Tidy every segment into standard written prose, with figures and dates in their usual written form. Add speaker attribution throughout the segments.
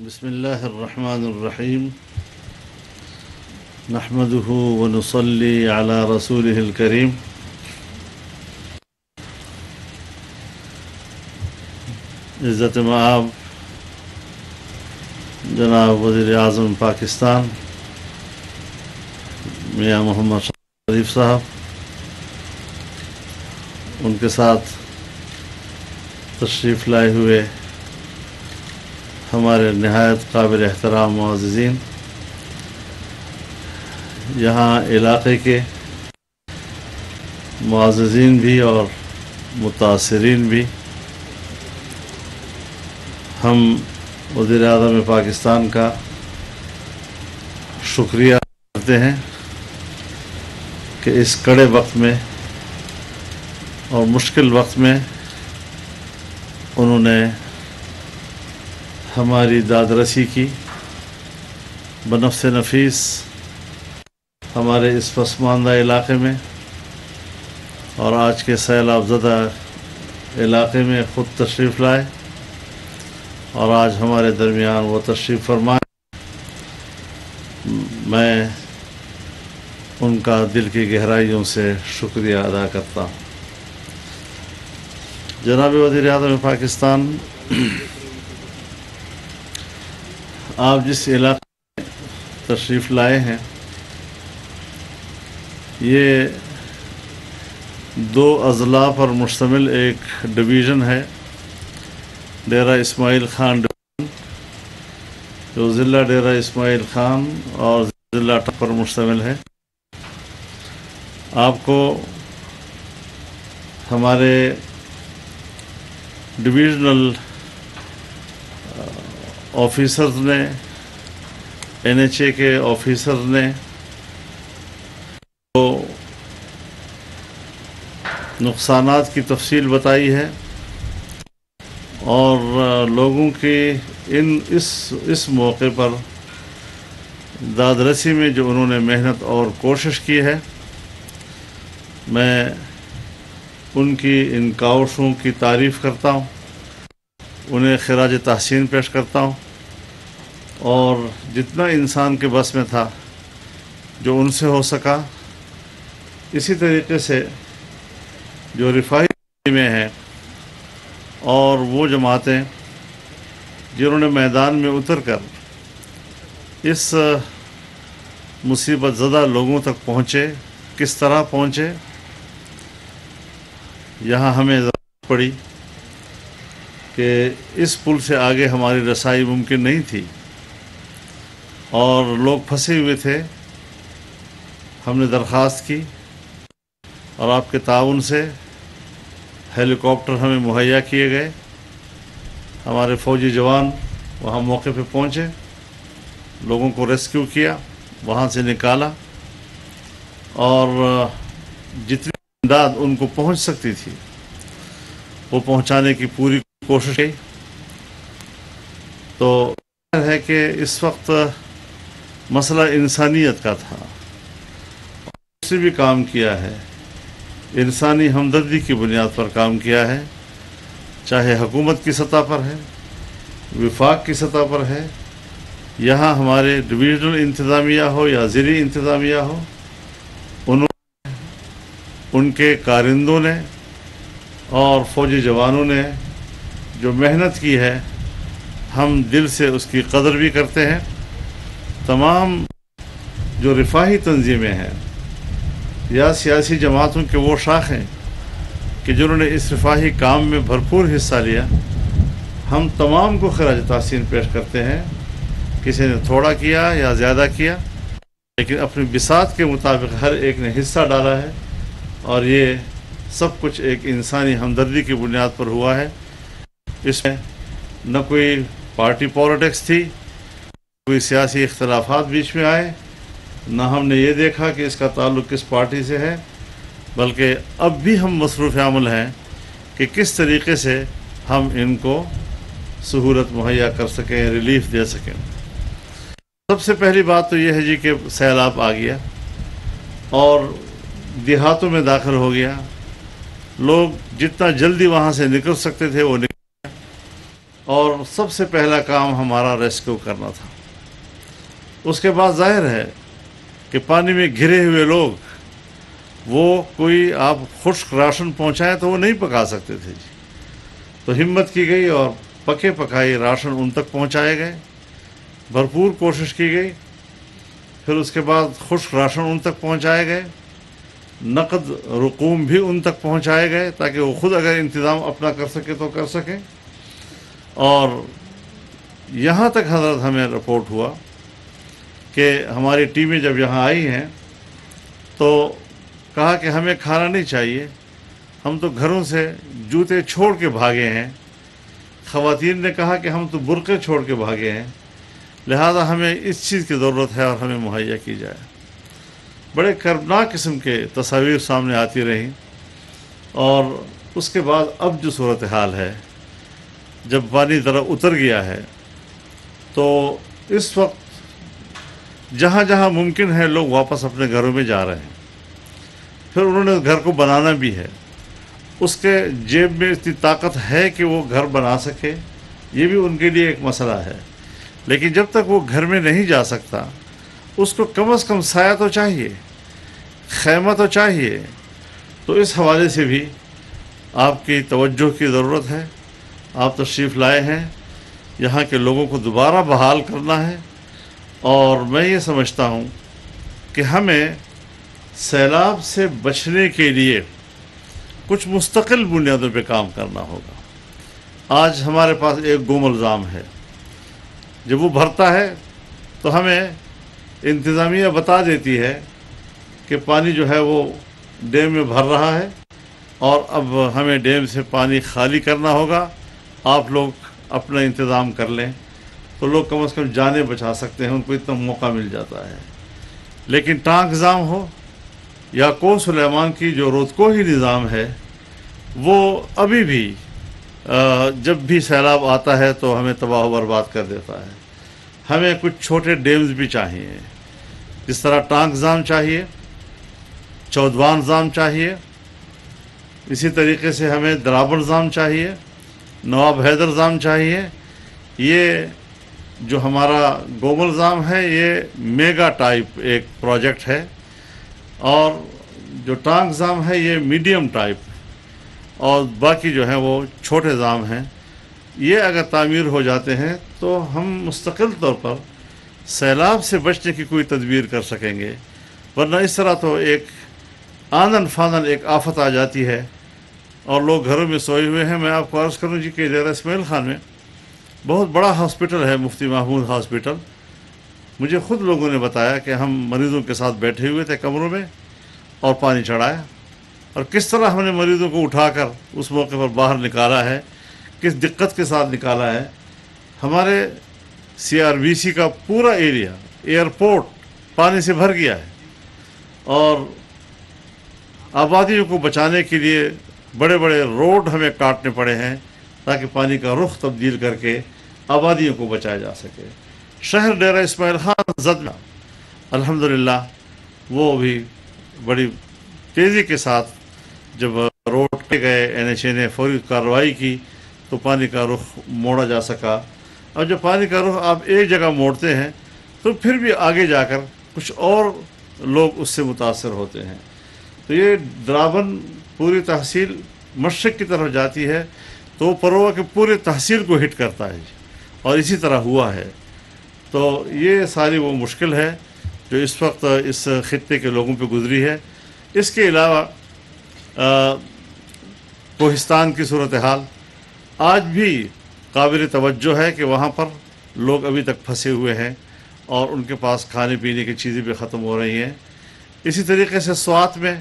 Speaker 1: بسم الله الرحمن الرحيم نحمده ونصلي على رسوله الكريم عزت مآب جناب وزیر اعظم پاکستان میاں محمد شریف صاحب، ان کے ساتھ تشریف لائے ہوئے ہمارے نہایت قابل احترام معززین، یہاں علاقے کے معززین بھی اور متاثرین بھی، ہم وزیر اعظم پاکستان کا شکریہ کرتے ہیں کہ اس کڑے وقت میں اور مشکل وقت میں انہوں نے ہماری داد رسی کی، بنفس نفیس ہمارے اس پسماندہ علاقے میں اور آج کے سیلاب زدہ علاقے میں خود تشریف لائے اور آج ہمارے درمیان وہ تشریف فرمائے۔ میں ان کا دل کی گہرائیوں سے شکریہ ادا کرتا ہوں۔ جناب وزیر اعظم پاکستان، آپ جس علاقے میں تشریف لائے ہیں یہ 2 اضلاع پر مشتمل ایک ڈویژن ہے، ڈیرہ اسماعیل خان ڈویژن، جو ضلع ڈیرہ اسماعیل خان اور ضلع ٹک پر مشتمل ہے۔ آپ کو ہمارے ڈویژنل آفیسرز نے، NHA کے آفیسرز نے تو نقصانات کی تفصیل بتائی ہے اور لوگوں کی اس موقع پر داد رسی میں جو انہوں نے محنت اور کوشش کی ہے، میں ان کی ان کاوشوں کی تعریف کرتا ہوں، انہیں خراج تحسین پیش کرتا ہوں، اور جتنا انسان کے بس میں تھا، جو ان سے ہو سکا، اسی طریقے سے جو رفاہی میں ہیں اور وہ جماعتیں جنہوں نے میدان میں اتر کر اس مصیبت زدہ لوگوں تک پہنچے، کس طرح پہنچے، یہاں ہمیں ضرورت پڑی کہ اس پل سے آگے ہماری رسائی ممکن نہیں تھی اور لوگ پھنسے ہوئے تھے۔ ہم نے درخواست کی اور آپ کے تعاون سے ہیلی کاپٹر ہمیں مہیا کیے گئے، ہمارے فوجی جوان وہاں موقع پہ پہنچے، لوگوں کو ریسکیو کیا، وہاں سے نکالا اور جتنی امداد ان کو پہنچ سکتی تھی وہ پہنچانے کی پوری کوشش کی۔ تو ہے کہ اس وقت مسئلہ انسانیت کا تھا، اس سے بھی کام کیا ہے، انسانی ہمدردی کی بنیاد پر کام کیا ہے، چاہے حکومت کی سطح پر ہے، وفاق کی سطح پر ہے، یہاں ہمارے ڈویژنل انتظامیہ ہو یا ضلعی انتظامیہ ہو، ان کے کارندوں نے اور فوجی جوانوں نے جو محنت کی ہے، ہم دل سے اس کی قدر بھی کرتے ہیں۔ تمام جو رفاہی تنظیمیں ہیں یا سیاسی جماعتوں کے وہ شاخیں کہ جنہوں نے اس رفاہی کام میں بھرپور حصہ لیا، ہم تمام کو خراج تحسین پیش کرتے ہیں۔ کسی نے تھوڑا کیا یا زیادہ کیا، لیکن اپنی بساط کے مطابق ہر ایک نے حصہ ڈالا ہے، اور یہ سب کچھ ایک انسانی ہمدردی کی بنیاد پر ہوا ہے۔ اس میں نہ کوئی پارٹی پالیٹکس تھی، کوئی سیاسی اختلافات بیچ میں آئے، نہ ہم نے یہ دیکھا کہ اس کا تعلق کس پارٹی سے ہے، بلکہ اب بھی ہم مصروف عمل ہیں کہ کس طریقے سے ہم ان کو سہولت مہیا کر سکیں، ریلیف دے سکیں۔ سب سے پہلی بات تو یہ ہے جی کہ سیلاب آ گیا اور دیہاتوں میں داخل ہو گیا، لوگ جتنا جلدی وہاں سے نکل سکتے تھے وہ نکل گیا، اور سب سے پہلا کام ہمارا ریسکیو کرنا تھا۔ اس کے بعد ظاہر ہے کہ پانی میں گھرے ہوئے لوگ وہ کوئی آپ خشک راشن پہنچائیں تو وہ نہیں پکا سکتے تھے جی، تو ہمت کی گئی اور پکے پکائے راشن ان تک پہنچائے گئے، بھرپور کوشش کی گئی۔ پھر اس کے بعد خشک راشن ان تک پہنچائے گئے، نقد رقوم بھی ان تک پہنچائے گئے تاکہ وہ خود اگر انتظام اپنا کر سکے تو کر سکیں۔ اور یہاں تک حضرت ہمیں رپورٹ ہوا کہ ہماری ٹیمیں جب یہاں آئی ہیں تو کہا کہ ہمیں کھانا نہیں چاہیے، ہم تو گھروں سے جوتے چھوڑ کے بھاگے ہیں۔ خواتین نے کہا کہ ہم تو برقعے چھوڑ کے بھاگے ہیں، لہذا ہمیں اس چیز کی ضرورت ہے اور ہمیں مہیا کی جائے۔ بڑے کربناک قسم کے تصاویر سامنے آتی رہیں، اور اس کے بعد اب جو صورتحال ہے، جب پانی ذرا اتر گیا ہے تو اس وقت جہاں جہاں ممکن ہے لوگ واپس اپنے گھروں میں جا رہے ہیں۔ پھر انہوں نے گھر کو بنانا بھی ہے، اس کے جیب میں اتنی طاقت ہے کہ وہ گھر بنا سکے، یہ بھی ان کے لیے ایک مسئلہ ہے۔ لیکن جب تک وہ گھر میں نہیں جا سکتا اس کو کم از کم سایہ تو چاہیے، خیمہ تو چاہیے۔ تو اس حوالے سے بھی آپ کی توجہ کی ضرورت ہے۔ آپ تشریف لائے ہیں، یہاں کے لوگوں کو دوبارہ بحال کرنا ہے، اور میں یہ سمجھتا ہوں کہ ہمیں سیلاب سے بچنے کے لیے کچھ مستقل بنیادوں پہ کام کرنا ہوگا۔ آج ہمارے پاس ایک گوم الزام ہے، جب وہ بھرتا ہے تو ہمیں انتظامیہ بتا دیتی ہے کہ پانی جو ہے وہ ڈیم میں بھر رہا ہے اور اب ہمیں ڈیم سے پانی خالی کرنا ہوگا، آپ لوگ اپنا انتظام کر لیں، تو لوگ کم از کم جانیں بچا سکتے ہیں، ان کو اتنا موقع مل جاتا ہے۔ لیکن ٹانک نظام ہو یا کو سلیمان کی جو رودکو ہی نظام ہے، وہ ابھی بھی جب بھی سیلاب آتا ہے تو ہمیں تباہ و برباد کر دیتا ہے۔ ہمیں کچھ چھوٹے ڈیمز بھی چاہیے، جس طرح ٹانک نظام چاہیے، چودوان نظام چاہیے، اسی طریقے سے ہمیں درابر نظام چاہیے، نواب حیدر نظام چاہیے۔ یہ جو ہمارا گومل نظام ہے یہ میگا ٹائپ ایک پروجیکٹ ہے، اور جو ٹانک نظام ہے یہ میڈیم ٹائپ، اور باقی جو ہیں وہ چھوٹے نظام ہیں۔ یہ اگر تعمیر ہو جاتے ہیں تو ہم مستقل طور پر سیلاب سے بچنے کی کوئی تدبیر کر سکیں گے، ورنہ اس طرح تو ایک آنن فانن ایک آفت آ جاتی ہے اور لوگ گھروں میں سوئے ہوئے ہیں۔ میں آپ کو عرض کروں جی کہ ڈیرہ اسماعیل خان میں بہت بڑا ہاسپٹل ہے، مفتی محمود ہاسپٹل۔ مجھے خود لوگوں نے بتایا کہ ہم مریضوں کے ساتھ بیٹھے ہوئے تھے کمروں میں اور پانی چڑھایا، اور کس طرح ہم نے مریضوں کو اٹھا کر اس موقع پر باہر نکالا ہے، کس دقت کے ساتھ نکالا ہے۔ ہمارے سی آر بی سی کا پورا ایریا، ایئرپورٹ پانی سے بھر گیا ہے، اور آبادیوں کو بچانے کے لیے بڑے بڑے روڈ ہمیں کاٹنے پڑے ہیں تاکہ پانی کا رخ تبدیل کر کے آبادیوں کو بچایا جا سکے۔ شہر ڈیرہ اسماعیل خان زدہ الحمدللہ وہ بھی بڑی تیزی کے ساتھ جب روڈ کے گئے، این ایچ اے نے فوری کارروائی کی تو پانی کا رخ موڑا جا سکا۔ اور جب پانی کا رخ آپ ایک جگہ موڑتے ہیں تو پھر بھی آگے جا کر کچھ اور لوگ اس سے متاثر ہوتے ہیں۔ تو یہ درابن پوری تحصیل مشرق کی طرف جاتی ہے تو وہ پروا کے پورے تحصیل کو ہٹ کرتا ہے، اور اسی طرح ہوا ہے۔ تو یہ ساری وہ مشکل ہے جو اس وقت اس خطے کے لوگوں پہ گزری ہے۔ اس کے علاوہ کوہستان کی صورتحال آج بھی قابل توجہ ہے کہ وہاں پر لوگ ابھی تک پھنسے ہوئے ہیں اور ان کے پاس کھانے پینے کی چیزیں بھی ختم ہو رہی ہیں۔ اسی طریقے سے سوات میں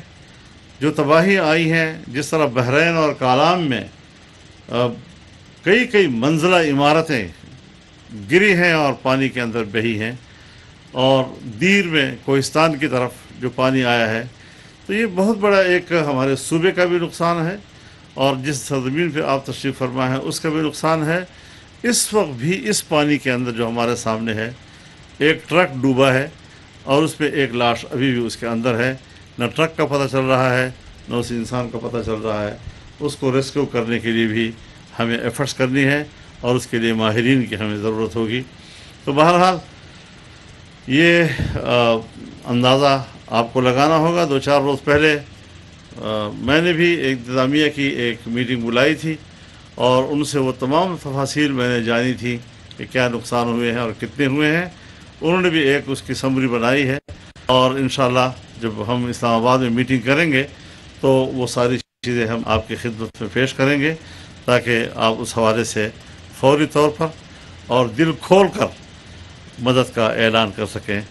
Speaker 1: جو تباہی آئی ہیں، جس طرح بحرین اور کالام میں کئی منزلہ عمارتیں گری ہیں اور پانی کے اندر بہی ہیں، اور دیر میں کوہستان کی طرف جو پانی آیا ہے، تو یہ بہت بڑا ایک ہمارے صوبے کا بھی نقصان ہے، اور جس سرزمین پہ آپ تشریف فرما ہیں اس کا بھی نقصان ہے۔ اس وقت بھی اس پانی کے اندر جو ہمارے سامنے ہے، ایک ٹرک ڈوبا ہے اور اس پہ ایک لاش ابھی بھی اس کے اندر ہے۔ نہ ٹرک کا پتہ چل رہا ہے نہ اس انسان کا پتہ چل رہا ہے۔ اس کو ریسکیو کرنے کے لیے بھی ہمیں ایفرٹس کرنی ہے، اور اس کے لیے ماہرین کی ہمیں ضرورت ہوگی. تو بہرحال یہ اندازہ آپ کو لگانا ہوگا. 2-4 روز پہلے میں نے بھی انتظامیہ کی ایک میٹنگ بلائی تھی اور ان سے وہ تمام تفاصیل میں نے جانی تھی کہ کیا نقصان ہوئے ہیں اور کتنے ہوئے ہیں. انہوں نے بھی ایک اس کی سمری بنائی ہے اور انشاءاللہ جب ہم اسلام آباد میں میٹنگ کریں گے تو وہ ساری چیزیں ہم آپ کی خدمت میں پیش کریں گے تاکہ آپ اس حوالے سے فوری طور پر اور دل کھول کر مدد کا اعلان کر سکیں.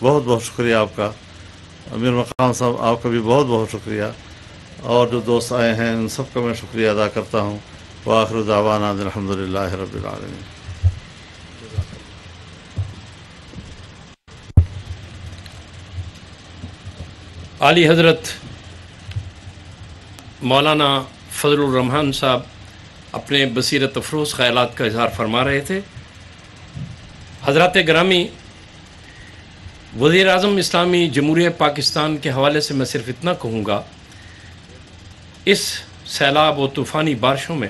Speaker 1: بہت بہت شکریہ آپ کا امیر مقام صاحب، آپ کا بھی بہت بہت شکریہ، اور جو دوست آئے ہیں ان سب کا میں شکریہ ادا کرتا ہوں. وآخر دعوانا الحمدللہ رب العالمین.
Speaker 2: عالی حضرت مولانا فضل الرحمان صاحب اپنے بصیرت افروز خیالات کا اظہار فرما رہے تھے. حضرات گرامی، وزیر اعظم اسلامی جمہوریہ پاکستان کے حوالے سے میں صرف اتنا کہوں گا، اس سیلاب و طوفانی بارشوں میں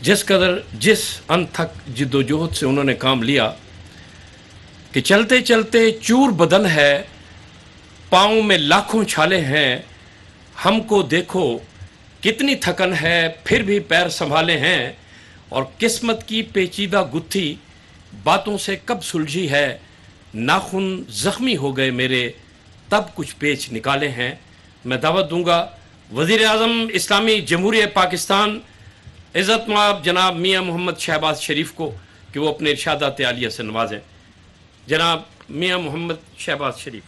Speaker 2: جس انتھک جد و جہد سے انہوں نے کام لیا کہ چلتے چلتے چور بدن ہے، پاؤں میں لاکھوں چھالے ہیں، ہم کو دیکھو کتنی تھکن ہے پھر بھی پیر سنبھالے ہیں، اور قسمت کی پیچیدہ گتھی باتوں سے کب سلجھی ہے، ناخن زخمی ہو گئے میرے تب کچھ پیچ نکالے ہیں. میں دعوت دوں گا وزیر اعظم اسلامی جمہوریہ پاکستان عزت مآب جناب میاں محمد شہباز شریف کو کہ وہ اپنے ارشادات عالیہ سے نوازیں. جناب میاں محمد شہباز شریف.